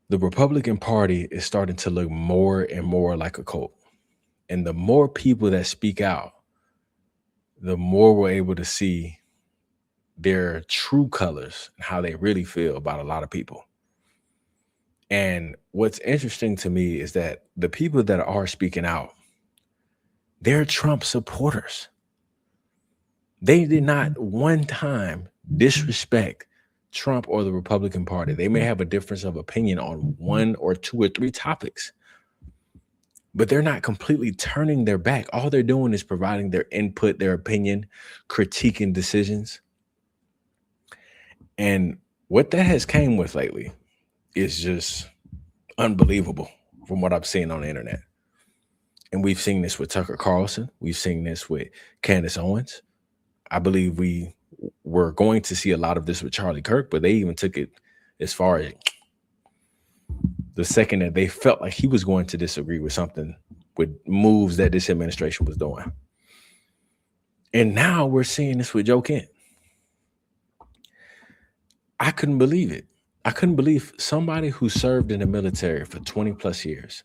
The Republican Party is starting to look more and more like a cult. And the more people that speak out, the more we're able to see their true colors and how they really feel about a lot of people. And what's interesting to me is that the people that are speaking out, they're Trump supporters. They did not one time disrespect Trump or the Republican Party. They may have a difference of opinion on one or two or three topics, but they're not completely turning their back. All they're doing is providing their input, their opinion, critiquing decisions. And what that has came with lately is just unbelievable from what I've seen on the internet. And we've seen this with Tucker Carlson. We've seen this with Candace Owens. I believe we were going to see a lot of this with Charlie Kirk, but they even took it as far as the second that they felt like he was going to disagree with something, with moves that this administration was doing. And now we're seeing this with Joe Kent. I couldn't believe it. I couldn't believe somebody who served in the military for 20 plus years,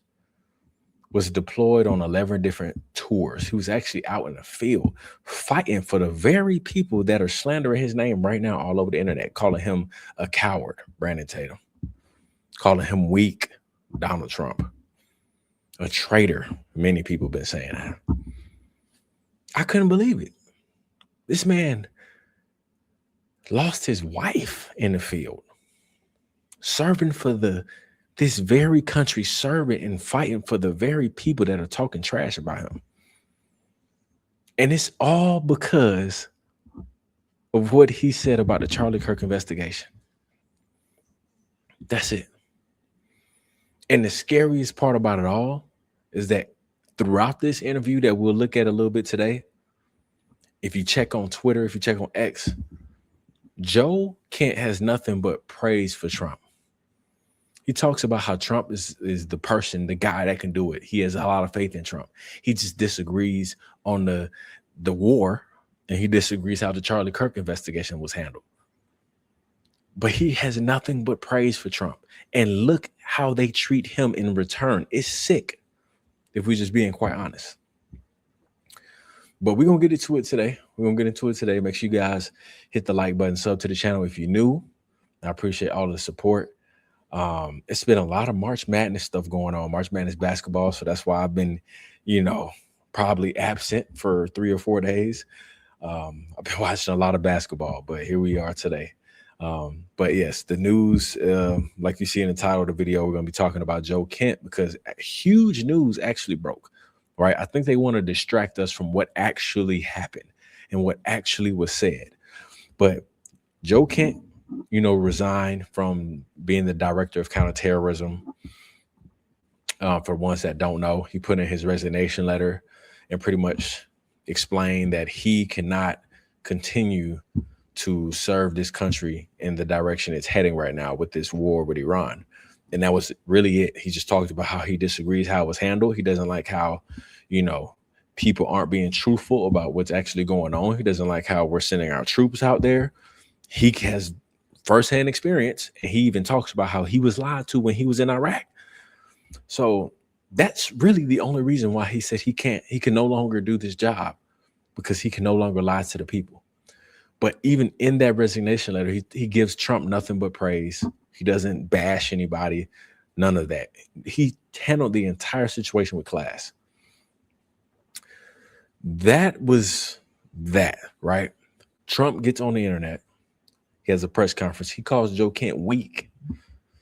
was deployed on 11 different tours. He was actually out in the field fighting for the very people that are slandering his name right now all over the internet, calling him a coward, Brandon Tatum, calling him weak, Donald Trump, a traitor. Many people have been saying that. I couldn't believe it. This man lost his wife in the field, serving for this very country, serving and fighting for the very people that are talking trash about him. And it's all because of what he said about the Charlie Kirk investigation. That's it. And the scariest part about it all is that throughout this interview that we'll look at a little bit today, if you check on Twitter, if you check on X, Joe Kent has nothing but praise for Trump. He talks about how Trump is the person, the guy that can do it. He has a lot of faith in Trump. He just disagrees on the war, and he disagrees how the Charlie Kirk investigation was handled. But he has nothing but praise for Trump. And look how they treat him in return. It's sick, if we're just being quite honest. But we're going to get into it today. Make sure you guys hit the like button, sub to the channel if you're new. I appreciate all the support. It's been a lot of March Madness stuff going on, March Madness basketball. So that's why I've been, probably absent for 3 or 4 days. I've been watching a lot of basketball, but here we are today. But yes, the news, like you see in the title of the video, we're going to be talking about Joe Kent because huge news actually broke, right? I think they want to distract us from what actually happened and what actually was said. But Joe Kent, resigned from being the director of counterterrorism. For ones that don't know, he put in his resignation letter and pretty much explained that he cannot continue to serve this country in the direction it's heading right now with this war with Iran. And that was really it. He just talked about how he disagrees how it was handled. He doesn't like how, people aren't being truthful about what's actually going on. He doesn't like how we're sending our troops out there. He has firsthand experience, and he even talks about how he was lied to when he was in Iraq. So that's really the only reason why he said he can no longer do this job, because he can no longer lie to the people. But even in that resignation letter, he gives Trump nothing but praise. He doesn't bash anybody, none of that. He handled the entire situation with class. That was that, right? Trump gets on the internet. He has a press conference. He calls Joe Kent weak.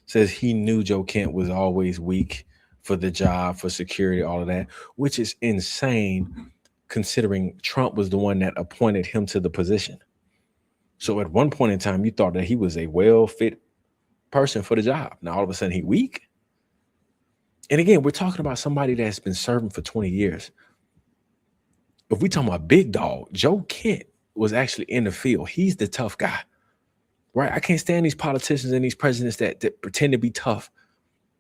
Says he knew Joe Kent was always weak for the job, for security, all of that, which is insane considering Trump was the one that appointed him to the position. So at one point in time, you thought that he was a well-fit person for the job. Now, all of a sudden, he's weak. And again, we're talking about somebody that's been serving for 20 years. If we talking about big dog, Joe Kent was actually in the field. He's the tough guy. Right? I can't stand these politicians and these presidents that pretend to be tough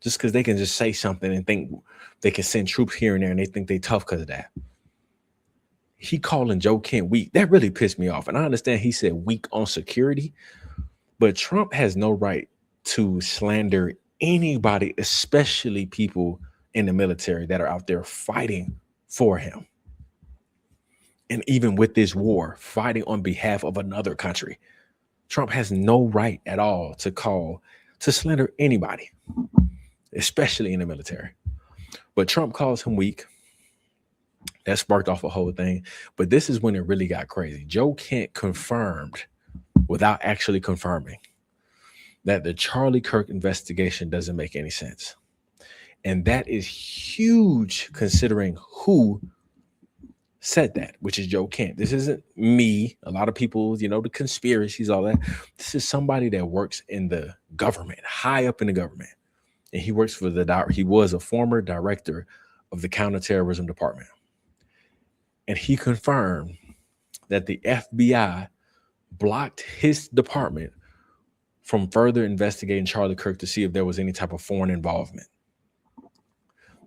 just because they can just say something and think they can send troops here and there and they think they tough because of that. He calling Joe Kent weak. That really pissed me off. And I understand he said weak on security, but Trump has no right to slander anybody, especially people in the military that are out there fighting for him. And even with this war, fighting on behalf of another country, Trump has no right at all to slander anybody, especially in the military. But Trump calls him weak. That sparked off a whole thing. But this is when it really got crazy. Joe Kent confirmed, without actually confirming, that the Charlie Kirk investigation doesn't make any sense. And that is huge considering who said that, which is Joe Kent. This isn't me. A lot of people, the conspiracies, all that. This is somebody that works in the government, high up in the government. And he works for he was a former director of the counterterrorism department. And he confirmed that the FBI blocked his department from further investigating Charlie Kirk to see if there was any type of foreign involvement.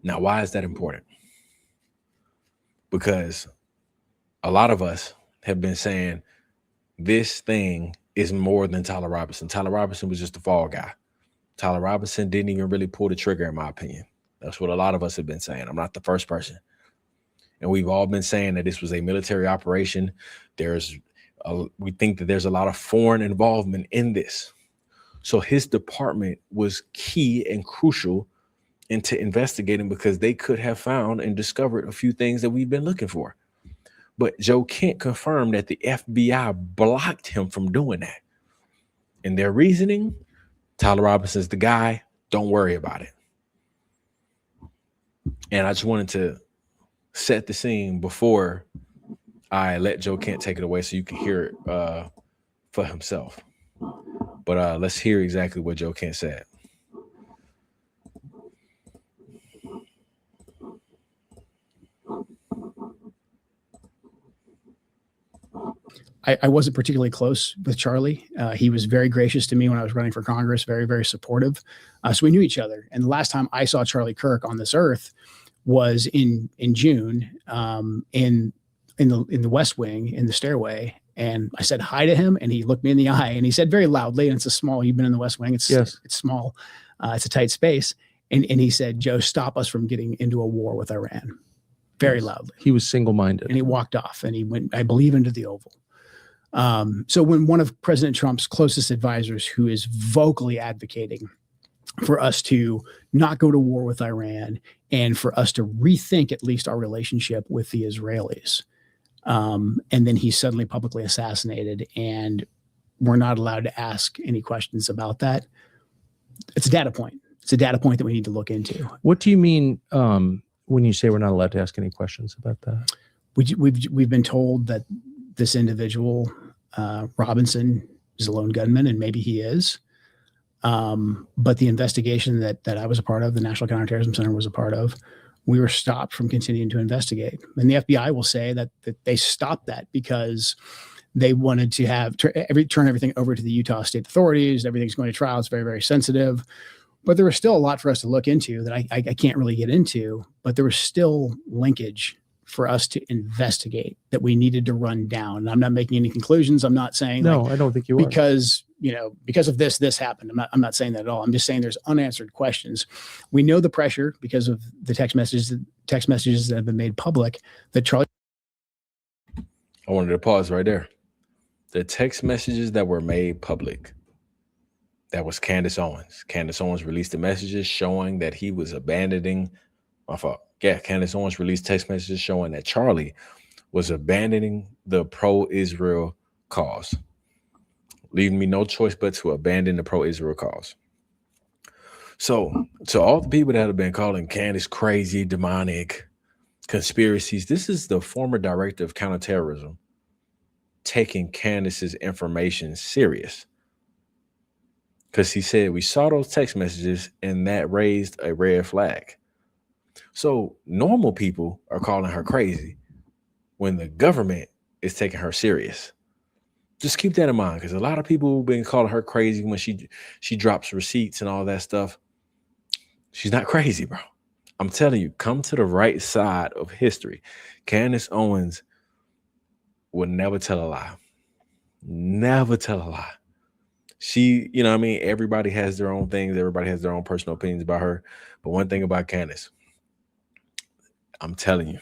Now, why is that important? Because a lot of us have been saying this thing is more than Tyler Robinson. Tyler Robinson was just the fall guy. Tyler Robinson didn't even really pull the trigger, in my opinion. That's what a lot of us have been saying. I'm not the first person. And we've all been saying that this was a military operation. We think that there's a lot of foreign involvement in this. So his department was key and crucial into investigating because they could have found and discovered a few things that we've been looking for. But Joe Kent confirmed that the FBI blocked him from doing that. And their reasoning, Tyler Robinson's the guy, don't worry about it. And I just wanted to set the scene before I let Joe Kent take it away so you can hear it for himself. But let's hear exactly what Joe Kent said. I wasn't particularly close with Charlie. He was very gracious to me when I was running for Congress, very, very supportive. So we knew each other. And the last time I saw Charlie Kirk on this earth was in June in the West Wing, in the stairway. And I said hi to him, and he looked me in the eye, and he said very loudly, and it's a small, you've been in the West Wing, it's small, it's a tight space. And he said, Joe, stop us from getting into a war with Iran, very loudly. He was single-minded. And he walked off, and he went, I believe, into the Oval. So when one of President Trump's closest advisors, who is vocally advocating for us to not go to war with Iran and for us to rethink at least our relationship with the Israelis, and then he's suddenly publicly assassinated, and we're not allowed to ask any questions about that. It's a data point. It's a data point that we need to look into. What do you mean when you say we're not allowed to ask any questions about that? We've been told that this individual, Robinson, is a lone gunman, and maybe he is. But the investigation that I was a part of, the National Counterterrorism Center was a part of, we were stopped from continuing to investigate. And the FBI will say that they stopped that because they wanted to turn everything over to the Utah state authorities. Everything's going to trial. It's very, very sensitive. But there was still a lot for us to look into that I can't really get into. But there was still linkage for us to investigate that we needed to run down. And I'm not making any conclusions. I'm not saying I don't think you are. Because of this happened. I'm not saying that at all. I'm just saying there's unanswered questions. We know the pressure because of the text messages that have been made public that Charlie. I wanted to pause right there. The text messages that were made public. That was Candace Owens. Candace Owens released the messages showing that he was abandoning. My fault. Yeah, Candace Owens released text messages showing that Charlie was abandoning the pro-Israel cause, leaving me no choice but to abandon the pro-Israel cause. So to all the people that have been calling Candace crazy, demonic, conspiracies, this is the former director of counterterrorism taking Candace's information serious. Because he said, we saw those text messages and that raised a red flag. So normal people are calling her crazy when the government is taking her serious. Just keep that in mind, because a lot of people have been calling her crazy when she drops receipts and all that stuff. She's not crazy, bro. I'm telling you, come to the right side of history. Candace Owens would never tell a lie. Never tell a lie. She, you know what I mean? Everybody has their own things. Everybody has their own personal opinions about her. But one thing about Candace, I'm telling you,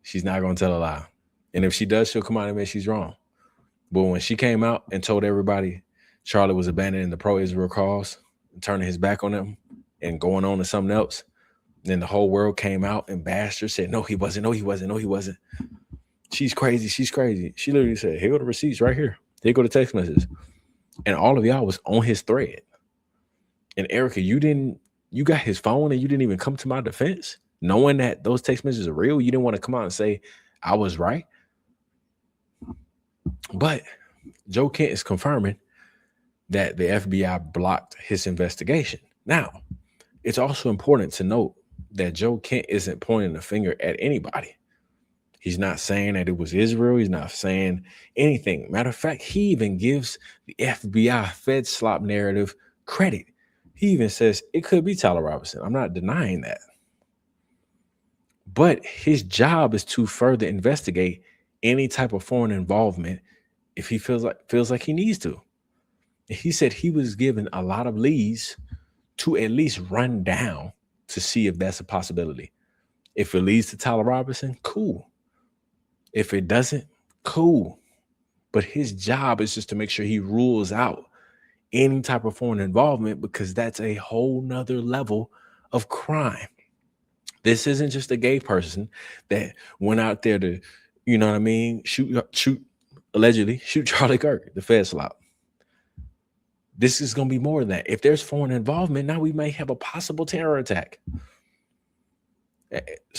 she's not going to tell a lie. And if she does, she'll come out and admit she's wrong. But when she came out and told everybody Charlie was abandoning the pro-Israel cause and turning his back on them and going on to something else, then the whole world came out and bashed her, said, no, he wasn't, no, he wasn't, no, he wasn't. She's crazy, she's crazy. She literally said, here go the receipts right here. Here go the text messages. And all of y'all was on his thread. And Erica, you got his phone and you didn't even come to my defense, knowing that those text messages are real. You didn't want to come out and say I was right. But Joe Kent is confirming that the FBI blocked his investigation. Now, it's also important to note that Joe Kent isn't pointing the finger at anybody. He's not saying that it was Israel. He's not saying anything. Matter of fact, he even gives the FBI Fed slop narrative credit. He even says it could be Tyler Robinson. I'm not denying that. But his job is to further investigate any type of foreign involvement if he feels like he needs to. He said he was given a lot of leads to at least run down to see if that's a possibility. If it leads to Tyler Robinson, cool. If it doesn't, cool. But his job is just to make sure he rules out any type of foreign involvement, because that's a whole nother level of crime. This isn't just a gay person that went out there to, you know what I mean, allegedly shoot Charlie Kirk, the Fed slop. This is going to be more than that. If there's foreign involvement, now we may have a possible terror attack.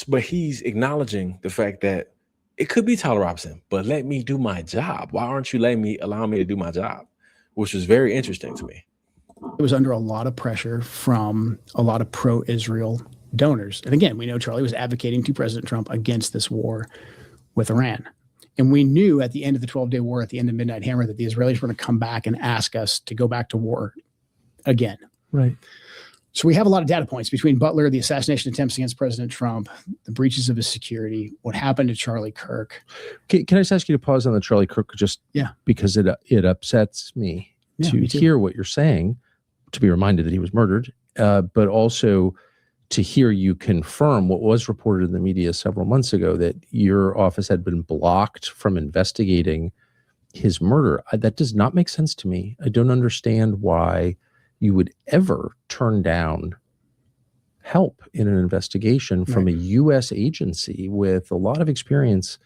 But he's acknowledging the fact that it could be Tyler Robinson, but let me do my job. Why aren't you allowing me to do my job? Which was very interesting to me. It was under a lot of pressure from a lot of pro-Israel donors. And again, we know Charlie was advocating to President Trump against this war with Iran. And we knew at the end of the 12-day war, at the end of Midnight Hammer, that the Israelis were going to come back and ask us to go back to war again. Right. So we have a lot of data points between Butler, the assassination attempts against President Trump, the breaches of his security, what happened to Charlie Kirk. Can I just ask you to pause on the Charlie Kirk because it upsets me to hear what you're saying, to be reminded that he was murdered, but also to hear you confirm what was reported in the media several months ago, that your office had been blocked from investigating his murder. That does not make sense to me. I don't understand why you would ever turn down help in an investigation from a U.S. agency with a lot of experience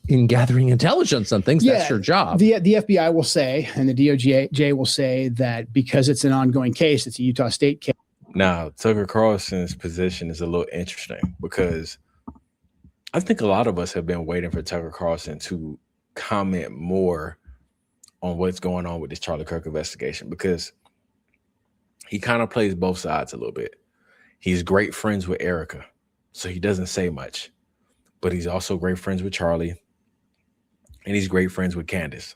in gathering intelligence on things. That's your job. The FBI will say, and the DOJ will say, that because it's an ongoing case, it's a Utah State case. Now, Tucker Carlson's position is a little interesting, because I think a lot of us have been waiting for Tucker Carlson to comment more on what's going on with this Charlie Kirk investigation, because he kind of plays both sides a little bit. He's great friends with Erica, so he doesn't say much, but he's also great friends with Charlie, and he's great friends with Candace.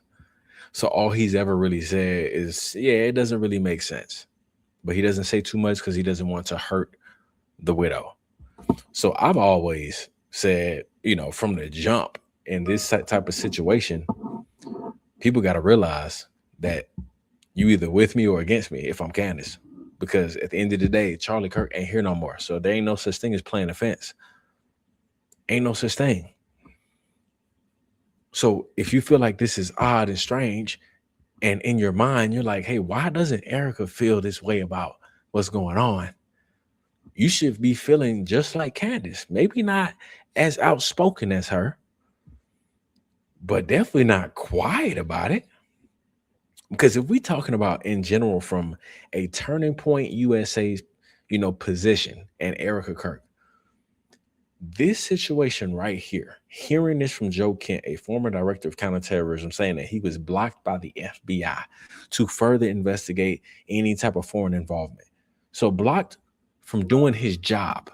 So all he's ever really said is, yeah, it doesn't really make sense. But he doesn't say too much because he doesn't want to hurt the widow. So I've always said, from the jump in this type of situation, people got to realize that you either with me or against me if I'm Candace. Because at the end of the day, Charlie Kirk ain't here no more. So there ain't no such thing as playing offense. Ain't no such thing. So if you feel like this is odd and strange, and in your mind, you're like, hey, why doesn't Erica feel this way about what's going on? You should be feeling just like Candace. Maybe not as outspoken as her, but definitely not quiet about it. Because if we're talking about in general from a Turning Point USA's, position and Erica Kirk, this situation right here, hearing this from Joe Kent, a former director of counterterrorism, saying that he was blocked by the FBI to further investigate any type of foreign involvement. So blocked from doing his job.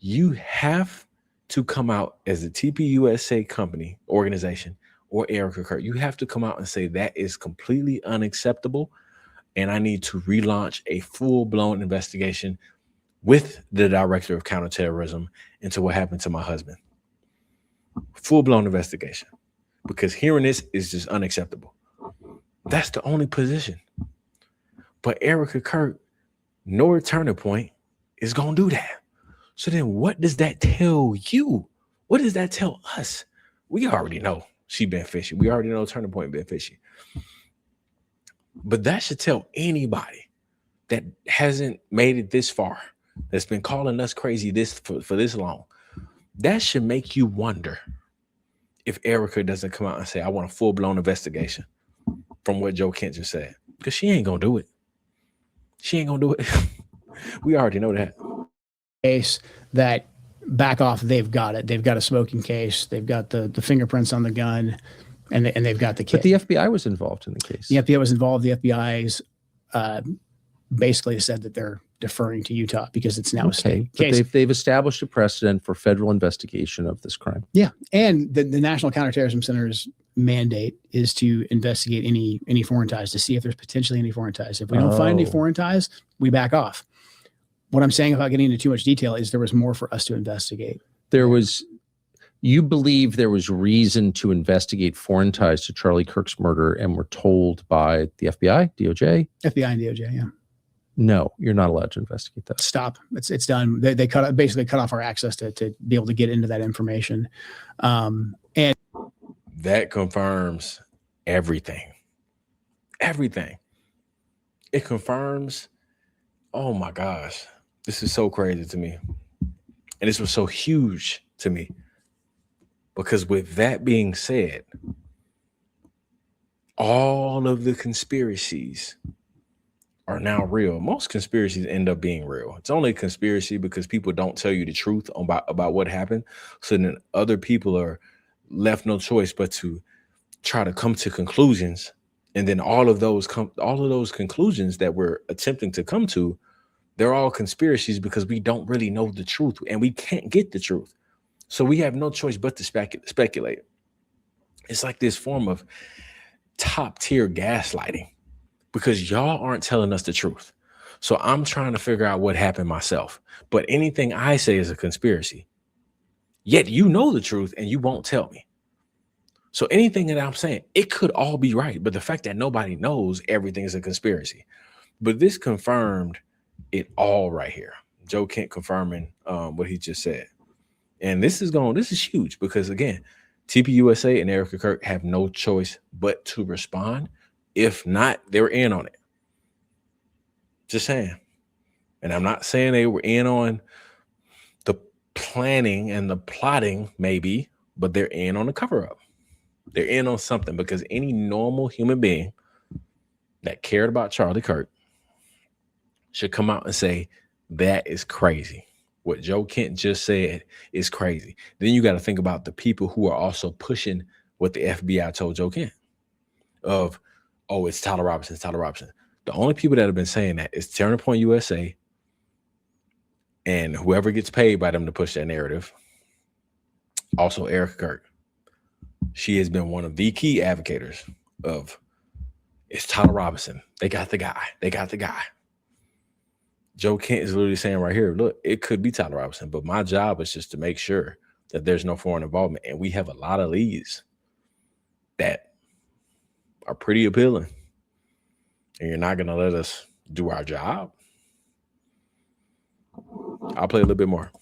You have to come out as a TPUSA company, organization, or Erica Kirk. You have to come out and say that is completely unacceptable, and I need to relaunch a full-blown investigation with the director of counterterrorism into what happened to my husband. Full-blown investigation. Because hearing this is just unacceptable. That's the only position. But Erica Kirk, no turning point, is going to do that. So then what does that tell you? What does that tell us? We already know she been fishy. We already know turning point been fishy. But that should tell anybody that hasn't made it this far, that's been calling us crazy for this long. That should make you wonder if Erica doesn't come out and say, I want a full-blown investigation from what Joe Kent just said. Because she ain't going to do it. She ain't going to do it. We already know that. Case that back off, they've got it. They've got a smoking case. They've got the fingerprints on the gun, and they've got the case. But the FBI was involved in the case. The FBI was involved. The FBI's basically said that they're deferring to Utah because it's now a state case. But they've established a precedent for federal investigation of this crime. Yeah, and the National Counterterrorism Center's mandate is to investigate any foreign ties to see if there's potentially any foreign ties. If we don't find any foreign ties, we back off. What I'm saying, without getting into too much detail, is there was more for us to investigate. You believe there was reason to investigate foreign ties to Charlie Kirk's murder and were told by the FBI, DOJ? FBI and DOJ, yeah. No, you're not allowed to investigate that. Stop. It's done. They basically cut off our access to be able to get into that information. And that confirms everything. Everything. It confirms, oh my gosh, this is so crazy to me. And this was so huge to me. Because with that being said, all of the conspiracies are now real. Most conspiracies end up being real. It's only a conspiracy because people don't tell you the truth about what happened. So then other people are left no choice but to try to come to conclusions. And then all of those conclusions that we're attempting to come to, they're all conspiracies because we don't really know the truth and we can't get the truth. So we have no choice but to speculate. It's like this form of top tier gaslighting because y'all aren't telling us the truth. So I'm trying to figure out what happened myself. But anything I say is a conspiracy. Yet you know the truth and you won't tell me. So anything that I'm saying, it could all be right. But the fact that nobody knows everything is a conspiracy. But this confirmed it all right here. Joe Kent confirming what he just said. And this is huge because, again, TPUSA and Erica Kirk have no choice but to respond. If not, they're in on it. Just saying. And I'm not saying they were in on the planning and the plotting, maybe, but they're in on the cover-up. They're in on something because any normal human being that cared about Charlie Kirk should come out and say, that is crazy. What Joe Kent just said is crazy. Then you got to think about the people who are also pushing what the FBI told Joe Kent of, oh, it's Tyler Robinson, it's Tyler Robinson. The only people that have been saying that is Turning Point USA and whoever gets paid by them to push that narrative. Also, Erica Kirk. She has been one of the key advocates of, it's Tyler Robinson. They got the guy. They got the guy. Joe Kent is literally saying right here, look, it could be Tyler Robinson, but my job is just to make sure that there's no foreign involvement. And we have a lot of leads that are pretty appealing. And you're not going to let us do our job. I'll play a little bit more.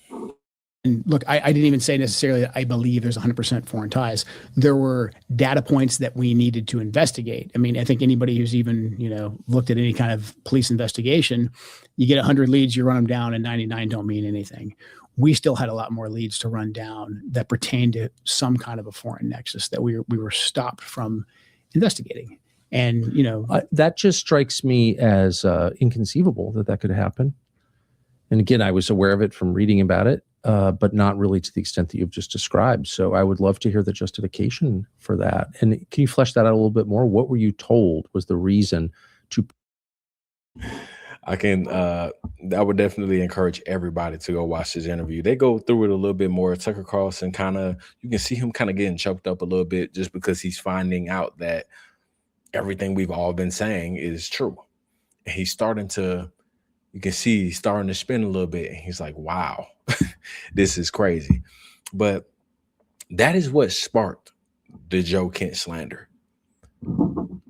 And look, I didn't even say necessarily that I believe there's 100% foreign ties. There were data points that we needed to investigate. I mean, I think anybody who's even, looked at any kind of police investigation, you get 100 leads, you run them down, and 99 don't mean anything. We still had a lot more leads to run down that pertained to some kind of a foreign nexus that we were stopped from investigating. And, that just strikes me as inconceivable that could happen. And again, I was aware of it from reading about it. But not really to the extent that you've just described. So I would love to hear the justification for that. And can you flesh that out a little bit more? What were you told was the reason to? I would definitely encourage everybody to go watch this interview. They go through it a little bit more. Tucker Carlson you can see him kind of getting choked up a little bit just because he's finding out that everything we've all been saying is true. And you can see he's starting to spin a little bit. And he's like, wow, this is crazy. But that is what sparked the Joe Kent slander.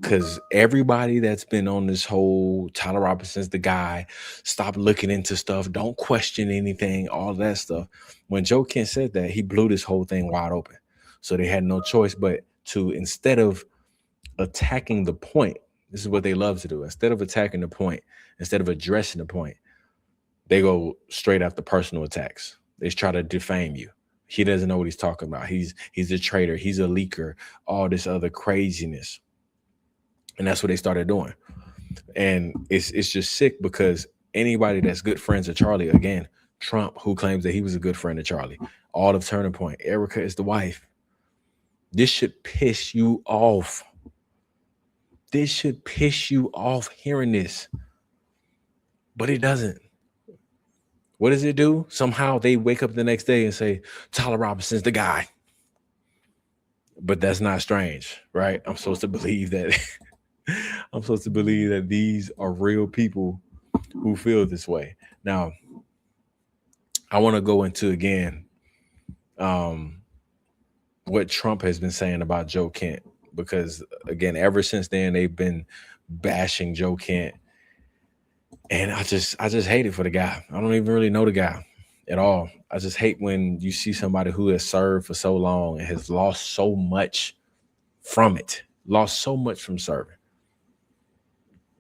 Because everybody that's been on this whole Tyler Robinson's the guy, stop looking into stuff, don't question anything, all that stuff. When Joe Kent said that, he blew this whole thing wide open. So they had no choice but to, instead of attacking the point, this is what they love to do. Instead of attacking the point, instead of addressing the point, they go straight after personal attacks. They try to defame you. He doesn't know what he's talking about. He's a traitor. He's a leaker, all this other craziness. And that's what they started doing. And it's just sick because anybody that's good friends of Charlie, again, Trump, who claims that he was a good friend of Charlie, all of Turning Point, Erica is the wife. This should piss you off. This should piss you off hearing this. But it doesn't. What does it do? Somehow they wake up the next day and say, Tyler Robinson's the guy. But that's not strange, right? I'm supposed to believe that. I'm supposed to believe that these are real people who feel this way. Now, I want to go into, again, what Trump has been saying about Joe Kent, because, again, ever since then, they've been bashing Joe Kent. And I just hate it for the guy. I don't even really know the guy at all. I just hate when you see somebody who has served for so long and has lost so much from it, lost so much from serving.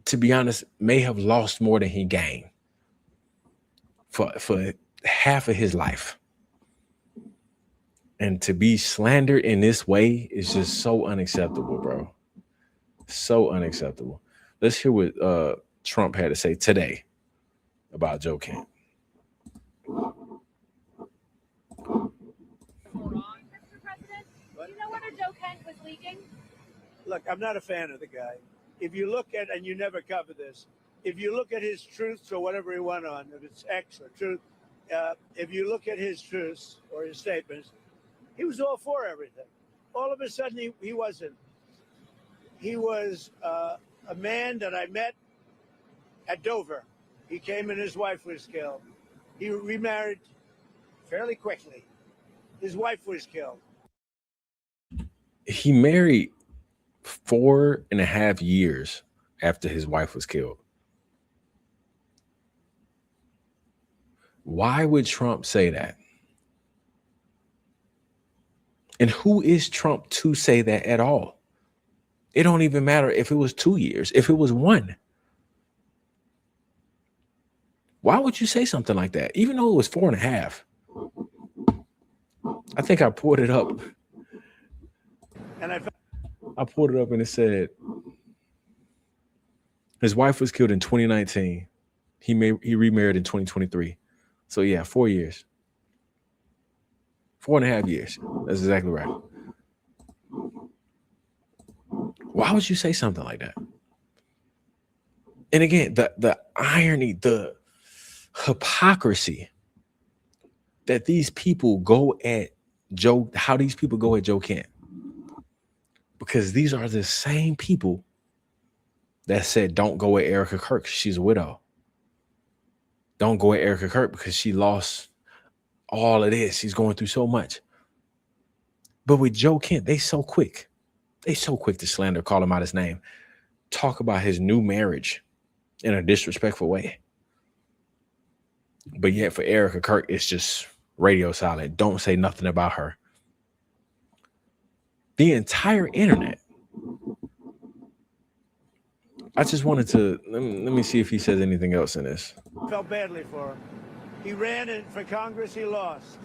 To be honest, may have lost more than he gained for half of his life. And to be slandered in this way is just so unacceptable, bro. So unacceptable. Let's hear what Trump had to say today about Joe Kent. Mr. President, do you know whether Joe Kent was leaking? Look, I'm not a fan of the guy. If you look at, and you never cover this, if you look at his truths or whatever he went on, if it's X or truth, if you look at his truths or his statements, he was all for everything. All of a sudden, he wasn't. He was a man that I met at Dover. He came and his wife was killed. He remarried fairly quickly. His wife was killed. He married 4.5 years after his wife was killed. Why would Trump say that? And who is Trump to say that at all? It don't even matter if it was 2 years, if it was 1. Why would you say something like that? Even though it was 4.5. I think I pulled it up. And I pulled it up and it said his wife was killed in 2019. He remarried in 2023. So yeah, 4 years. 4.5 years. That's exactly right. Why would you say something like that? And again, the irony, the hypocrisy that these people go at Joe, how these people go at Joe Kent. Because these are the same people that said, don't go at Erica Kirk. She's a widow. Don't go at Erica Kirk because she lost all of this. She's going through so much. But with Joe Kent, they so quick. They so quick to slander, call him out his name, talk about his new marriage in a disrespectful way. But yet for Erica Kirk, it's just radio silent. Don't say nothing about her. The entire internet. I just wanted to, let me see if he says anything else in this. felt badly for him. He ran for Congress, he lost.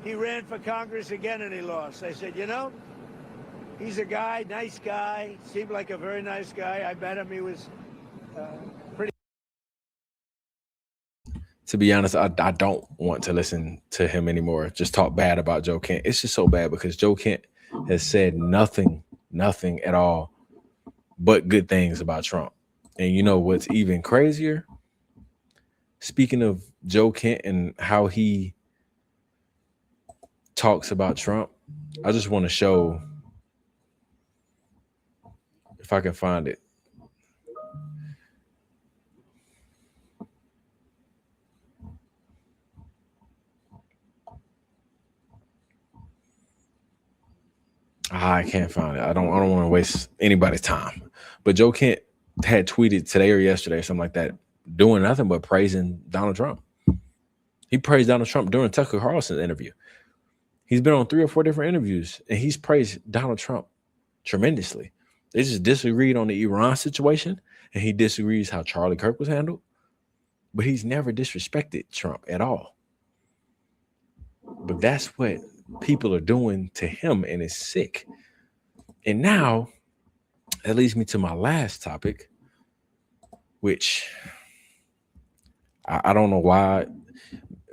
He ran for Congress again and he lost. I said, you know, he's a guy, nice guy, seemed like a very nice guy. I met him, he was pretty. To be honest, I don't want to listen to him anymore. Just talk bad about Joe Kent. It's just so bad because Joe Kent has said nothing at all but good things about Trump. And you know what's even crazier? Speaking of Joe Kent and how he talks about Trump, I just want to show, if I can find it. I can't find it. I don't want to waste anybody's time. But Joe Kent had tweeted today or yesterday or something like that, doing nothing but praising Donald Trump. He praised Donald Trump during Tucker Carlson's interview. He's been on 3 or 4 different interviews, and he's praised Donald Trump tremendously. They just disagreed on the Iran situation, and he disagrees how Charlie Kirk was handled. But he's never disrespected Trump at all. But that's what people are doing to him, and it's sick. And now that leads me to my last topic, which I don't know why.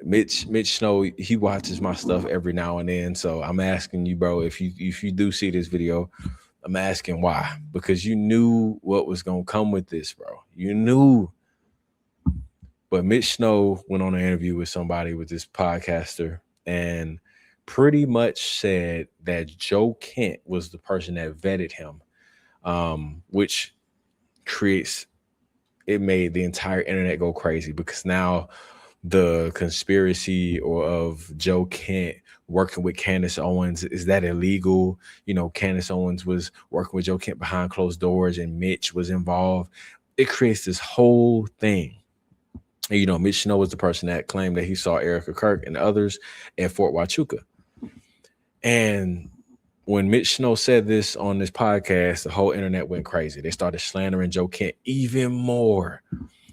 Mitch Snow, he watches my stuff every now and then. So I'm asking you, bro, if you do see this video, I'm asking why. Because you knew what was gonna come with this, bro. You knew. But Mitch Snow went on an interview with somebody, with this podcaster, and pretty much said that Joe Kent was the person that vetted him, which made the entire internet go crazy, because now the conspiracy of Joe Kent working with Candace Owens, is that illegal? You know, Candace Owens was working with Joe Kent behind closed doors and Mitch was involved. It creates this whole thing. And, you know, Mitch Snow was the person that claimed that he saw Erica Kirk and others at Fort Huachuca. And when Mitch Snow said this on this podcast, the whole internet went crazy. They started slandering Joe Kent even more,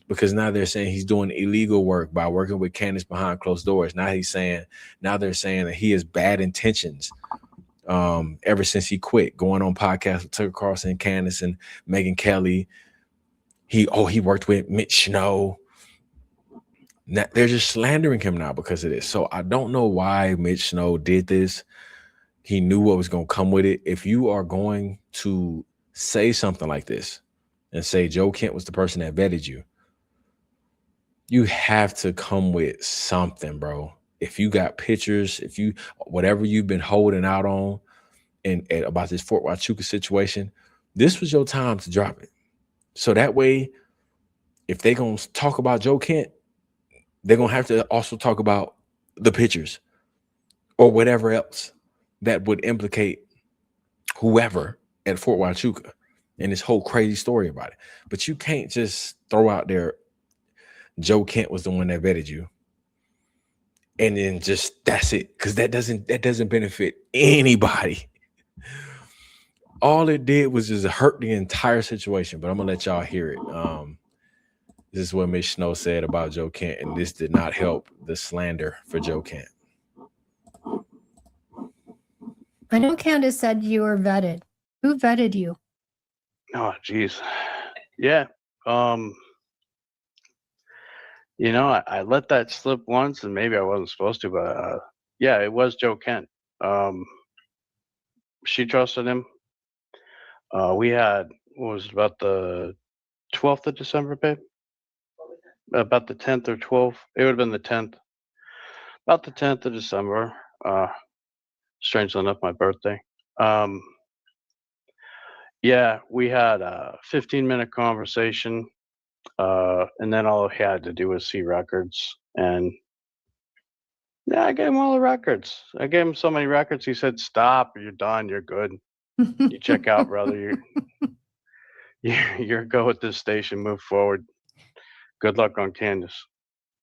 because now they're saying he's doing illegal work by working with Candace behind closed doors. Now they're saying that he has bad intentions ever since he quit going on podcasts with Tucker Carlson and Candace and Megyn Kelly. He worked with Mitch Snow. Now, they're just slandering him now because of this. So I don't know why Mitch Snow did this. He knew what was going to come with it. If you are going to say something like this and say Joe Kent was the person that vetted you, you have to come with something, bro. If you got pictures, whatever you've been holding out on and about this Fort Huachuca situation, this was your time to drop it. So that way, if they're going to talk about Joe Kent, they're going to have to also talk about the pictures or whatever else that would implicate whoever at Fort Huachuca and this whole crazy story about it. But you can't just throw out there Joe Kent was the one that vetted you and then just that's it, because that doesn't benefit anybody. All it did was just hurt the entire situation. But I'm gonna let y'all hear it. This is what Mitch Snow said about Joe Kent, and this did not help the slander for Joe Kent. I know Candace said you were vetted. Who vetted you? Oh, geez. Yeah. You know, I let that slip once, and maybe I wasn't supposed to, but yeah, it was Joe Kent. She trusted him. We had, what was it, about the 12th of December, babe? About the 10th or 12th. It would have been the 10th. About the 10th of December. Strangely enough, my birthday. Yeah, we had a 15-minute conversation. And then all he had to do was see records. And yeah, I gave him all the records. I gave him so many records. He said, "Stop, you're done, you're good. You check out, brother. You're go with this station, move forward. Good luck on Candace."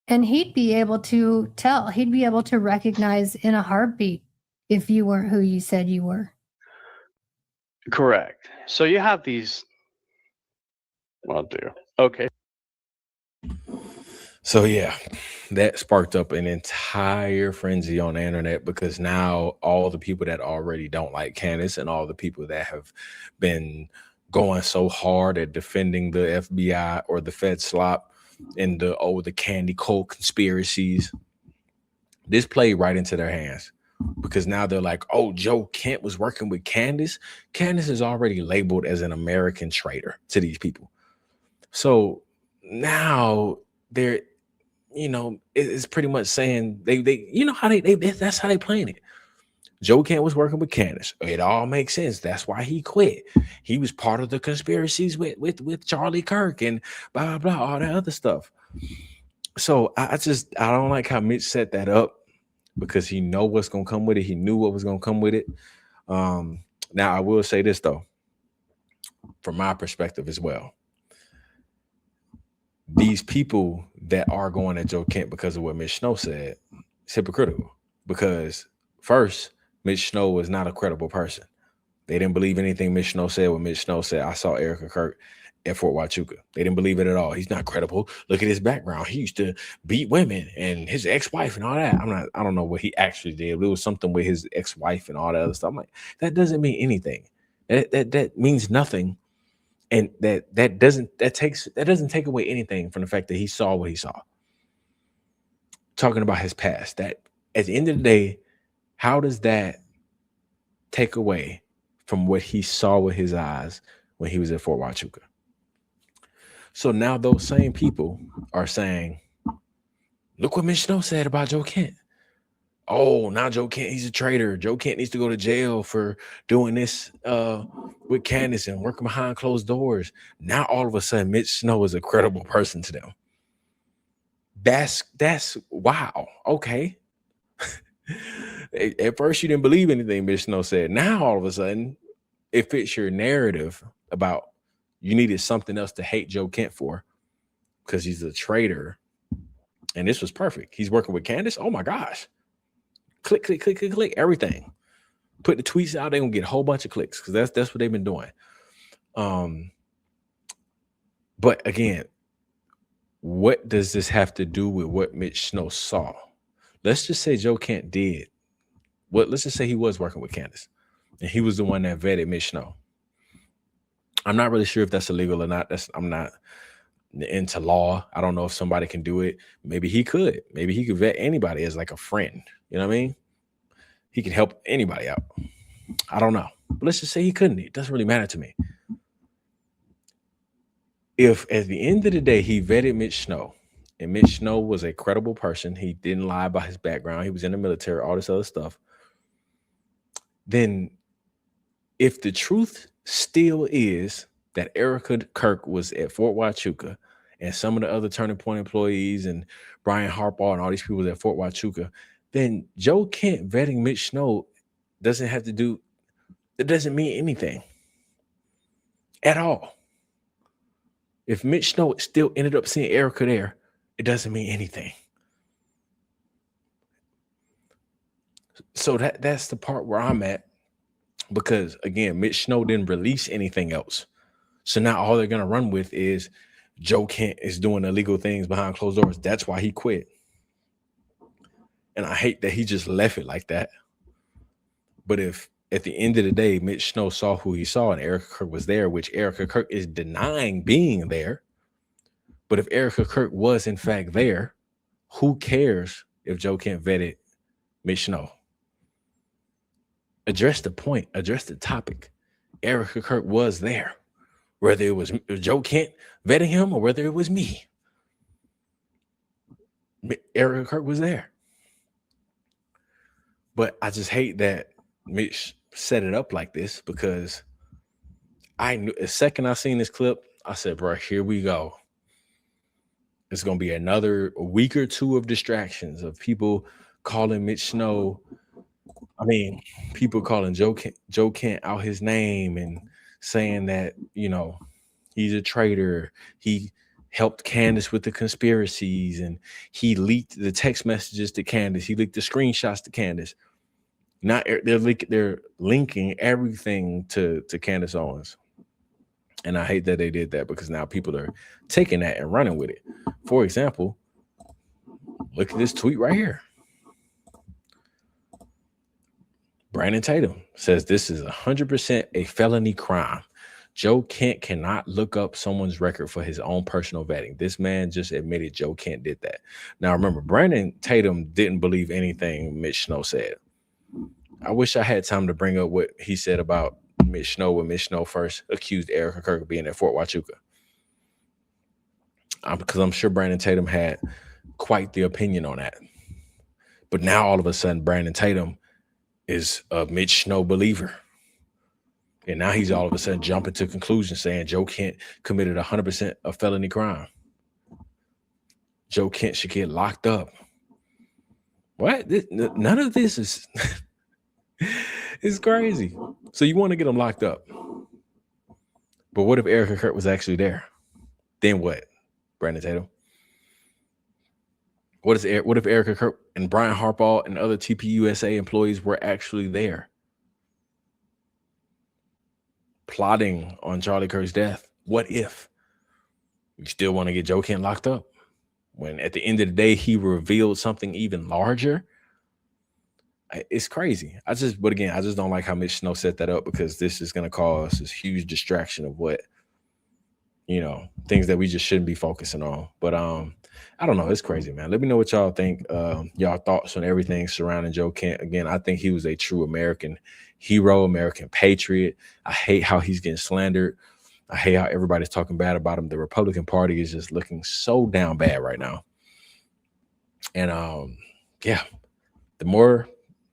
And he'd be able to tell, he'd be able to recognize in a heartbeat if you weren't who you said you were. Correct. So you have these, well, dear. Okay. So yeah, that sparked up an entire frenzy on the internet, because now all the people that already don't like Candace and all the people that have been going so hard at defending the FBI or the Fed slop and the candy coal conspiracies, this played right into their hands, because now they're like, oh, Joe Kent was working with Candace. Candace is already labeled as an American traitor to these people. So now they're, you know, it's pretty much saying they you know how that's how they playing it. Joe Kent was working with Candace. It all makes sense. That's why he quit. He was part of the conspiracies with Charlie Kirk and blah, blah, blah, all that other stuff. So I don't like how Mitch set that up, because he know what's going to come with it. He knew what was going to come with it. Now, I will say this, though, from my perspective as well. These people that are going at Joe Kent because of what Mitch Snow said, it's hypocritical. Because first, Mitch Snow was not a credible person. They didn't believe anything Mitch Snow said when Mitch Snow said, I saw Erica Kirk at Fort Huachuca. They didn't believe it at all. He's not credible. Look at his background. He used to beat women and his ex-wife and all that. I don't know what he actually did. But it was something with his ex-wife and all that other stuff. I'm like, that doesn't mean anything. That means nothing. And that doesn't take away anything from the fact that he saw what he saw. Talking about his past. That at the end of the day, how does that take away from what he saw with his eyes when he was at Fort Huachuca? So now those same people are saying, look what Mitch Snow said about Joe Kent. Oh, now Joe Kent, he's a traitor. Joe Kent needs to go to jail for doing this with Candace and working behind closed doors. Now all of a sudden, Mitch Snow is a credible person to them. That's wow. Okay. At first, you didn't believe anything Mitch Snow said. Now all of a sudden, it fits your narrative about you needed something else to hate Joe Kent for because he's a traitor. And this was perfect. He's working with Candace. Oh my gosh. Click, click, click, click, click, everything. Put the tweets out, they're gonna get a whole bunch of clicks because that's what they've been doing. But again, what does this have to do with what Mitch Snow saw? Let's just say Joe Kent did. Let's just say he was working with Candace and he was the one that vetted Mitch Snow. I'm not really sure if that's illegal or not. I'm not into law. I don't know if somebody can do it. Maybe he could. Maybe he could vet anybody as like a friend. You know what I mean? He could help anybody out. I don't know. But let's just say he couldn't. It doesn't really matter to me. If at the end of the day he vetted Mitch Snow, and Mitch Snow was a credible person, he didn't lie about his background, he was in the military, all this other stuff, then if the truth still is that Erica Kirk was at Fort Huachuca and some of the other Turning Point employees and Brian Harbaugh and all these people at Fort Huachuca, then Joe Kent vetting Mitch Snow doesn't mean anything at all. If Mitch Snow still ended up seeing Erica there, it doesn't mean anything. So that's the part where I'm at, because again, Mitch Snow didn't release anything else. So now all they're gonna run with is Joe Kent is doing illegal things behind closed doors. That's why he quit. And I hate that he just left it like that. But if at the end of the day, Mitch Snow saw who he saw and Erica Kirk was there, which Erica Kirk is denying being there. But if Erica Kirk was in fact there, who cares if Joe Kent vetted Mitch Snow? Address the point, address the topic. Erica Kirk was there, whether it was Joe Kent vetting him or whether it was me. Erica Kirk was there. But I just hate that Mitch set it up like this, because I knew the second I seen this clip, I said, bro, here we go. It's going to be another week or two of distractions of people calling Mitch Snow. I mean, people calling Joe Kent out his name and saying that, you know, he's a traitor. He helped Candace with the conspiracies and he leaked the text messages to Candace. He leaked the screenshots to Candace. Now they're linking everything to Candace Owens. And I hate that they did that, because now people are taking that and running with it. For example, look at this tweet right here. Brandon Tatum says this is 100% a felony crime. Joe Kent cannot look up someone's record for his own personal vetting. This man just admitted Joe Kent did that. Now, remember, Brandon Tatum didn't believe anything Mitch Snow said. I wish I had time to bring up what he said about Mitch Snow when Mitch Snow first accused Erica Kirk of being at Fort Huachuca. Because I'm sure Brandon Tatum had quite the opinion on that. But now all of a sudden, Brandon Tatum is a Mitch Snow believer. And now he's all of a sudden jumping to conclusions saying Joe Kent committed 100% a felony crime. Joe Kent should get locked up. What? None of this is... It's crazy. So you want to get them locked up. But what if Erica Kurt was actually there? Then what, Brandon Tatum? What if Erica Kurt and Brian Harbaugh and other TPUSA employees were actually there plotting on Charlie Kirk's death? What if? You still want to get Joe Kent locked up when at the end of the day he revealed something even larger? It's crazy. But again, I just don't like how Mitch Snow set that up, because this is going to cause this huge distraction of what, things that we just shouldn't be focusing on. But I don't know. It's crazy, man. Let me know what y'all think. Y'all thoughts on everything surrounding Joe Kent. Again, I think he was a true American hero, American patriot. I hate how he's getting slandered. I hate how everybody's talking bad about him. The Republican Party is just looking so down bad right now. And the more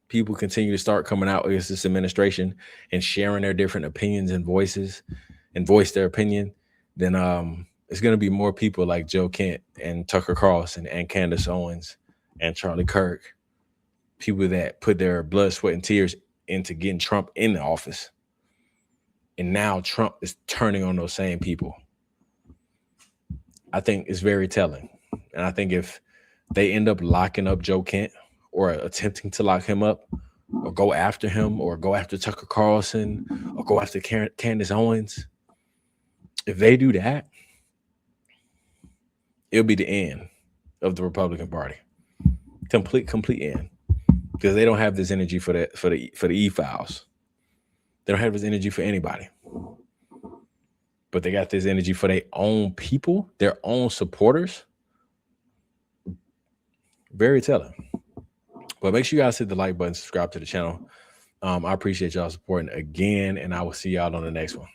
people continue to start coming out against this administration and sharing their different opinions and voice their opinion, then it's going to be more people like Joe Kent and Tucker Carlson and Candace Owens and Charlie Kirk, people that put their blood, sweat, and tears into getting Trump in the office. And now Trump is turning on those same people. I think it's very telling. And I think if they end up locking up Joe Kent or attempting to lock him up or go after him or go after Tucker Carlson or go after Candace Owens, if they do that, it'll be the end of the Republican Party. Complete end. Because they don't have this energy for the e-files. They don't have this energy for anybody. But they got this energy for their own people, their own supporters. Very telling. But make sure you guys hit the like button, subscribe to the channel. I appreciate y'all supporting again, and I will see y'all on the next one.